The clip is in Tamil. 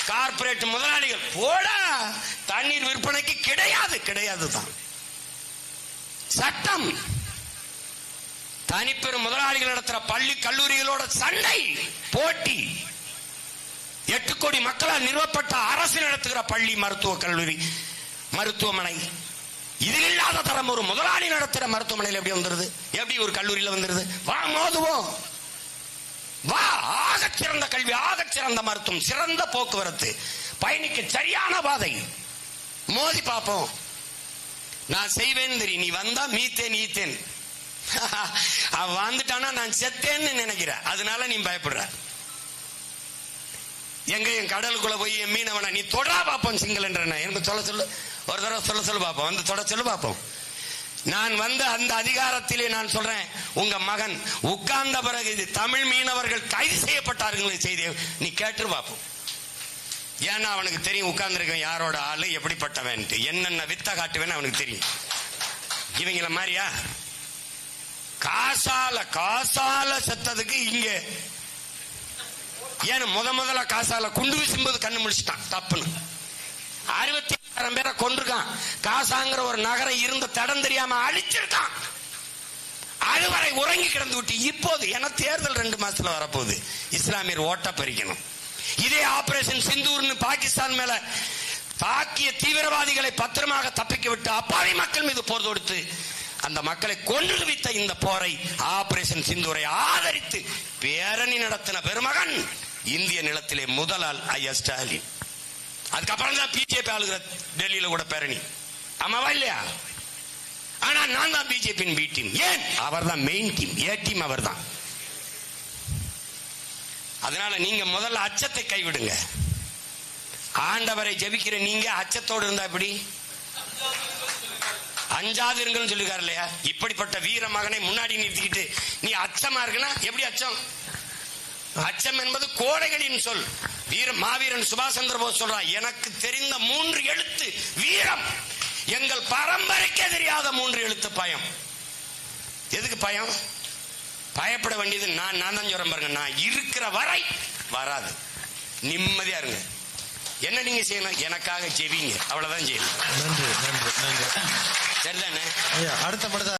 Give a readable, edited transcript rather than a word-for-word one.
கார்பரேட் முதலாளிகள் போடா, தண்ணீர் விற்பனைக்கு கிடையாதுதான் சட்டம். தனிப்பெரும் முதலாளிகள் நடத்துற பள்ளி கல்லூரிகளோட சண்டை போட்டி. 8 கோடி மக்களால் நிறுவப்பட்ட அரசு நடத்துகிற பள்ளி, மருத்துவ கல்லூரி, மருத்துவமனை, இதில் இல்லாத தரம் ஒரு முதலாளி நடத்துற மருத்துவமனையில் எப்படி வந்துருது? எப்படி ஒரு கல்லூரியில் வந்துருது? வா மோதுவோம், வா. ஆகச்சிறந்த கல்வி, ஆகச்சிறந்த மருத்துவம், சிறந்த போக்குவரத்து, பயணிக்க சரியான பாதை, மோதி பார்ப்போம். நான் செய்வேன் தெரியும், நீ வந்தா மீத்தேன் அவன் வந்துட்டானா நான் செத்தேன்னு நினைக்கிறேன், அதனால நீ பயப்படுற. எங்க என் கடலுக்குள்ள போய் என் மீனவன நீ தொடா பார்ப்போம் சிங்கள எனக்கு சொல்ல சொல்லு, ஒரு தடவை சொல்ல பார்ப்போம், வந்து தொட சொல்லு பார்ப்போம். நான் வந்து அந்த அதிகாரத்திலே நான் சொல்றேன், உங்க மகன் உட்கார்ந்த பிறகு இது தமிழ் மீனவர்கள் கைது செய்யப்பட்டார்கள் செய்தி நீ கேட்டு பார்ப்போம். ஏன்னா அவனுக்கு தெரியும் உட்கார்ந்துருக்கேன் யாரோட ஆளு, எப்படிப்பட்டவன், என்னென்ன வித்த காட்டுவேன்னு அவனுக்கு தெரியும். இவங்கள மாதிரியா காசால செத்ததுக்கு இங்க ஏன்னு முதல்ல காசால குண்டு வீசும்போது கண்ணு முடிச்சுட்டான் தப்புன்னு. 66,000 பேரை கொண்டிருக்கான். காசாங்கிற ஒரு நகரம் இருந்த தடம் தெரியாம அழிச்சிருக்கான். அதுவரை உறங்கி கிடந்து விட்டு இப்போது என தேர்தல் 2 மாசத்துல வரப்போகுது, இஸ்லாமியர் ஓட்ட பறிக்கணும். இதே ஆபரேஷன் சிந்தூர்னு பாகிஸ்தான் மேல தாக்கிய தீவிரவாதிகளை பத்திரமாக தப்பிக்க விட்டு அப்பாவி மக்கள் மீது போர் தொடுத்து அந்த மக்களை கொன்று குவித்த இந்த போரை, ஆபரேஷன் சிந்தூரை ஆதரித்து பேரணி நடத்தின பெருமகன் இந்திய நிலத்திலே முதல் ஆள் ஐயா ஸ்டாலின். அதுக்கப்புறம் தான் பிஜேபி ஆளுகிற டெல்லியில கூட பேரணி, ஆமாவா இல்லையா? ஆனா நான் தான் பிஜேபியின் பி டீம். ஏன்? அவர் தான் மெயின் டீம், ஏ டீம் அவர் தான். அதனால நீங்க முதல்ல அச்சத்தை கைவிடுங்க. ஆண்டவரை ஜெபிக்கிற நீங்க அச்சத்தோடு இருந்தா எப்படி? அஞ்சாது இருங்கன்னு சொல்லிருக்காரு இல்லையா? இப்படிப்பட்ட வீர மகனை முன்னாடி நிறுத்திக்கிட்டு நீ அச்சமா இருக்குன்னா எப்படி அச்சம்? அச்சம் என்பது கோடைகளின் சொல். மாவீரன் சுபாஷ் சந்திர போஸ் சொல்றார், எனக்கு தெரிந்த 3 எழுத்து வீரம், எங்கள் பரம்பரைக்கே தெரியாத 3 எழுத்து பயம். எதுக்கு பயம்? பயப்பட வேண்டியது நான் தான் சொல்றேன் பாருங்க, நான் இருக்கிற வரை வராது. நிம்மதியா இருங்க. என்ன நீங்க செய்யணும்? எனக்காக ஜெபிங்க, அவ்வளவுதான் செய்யணும். நன்றி. சரிதானே? அடுத்த படத்தை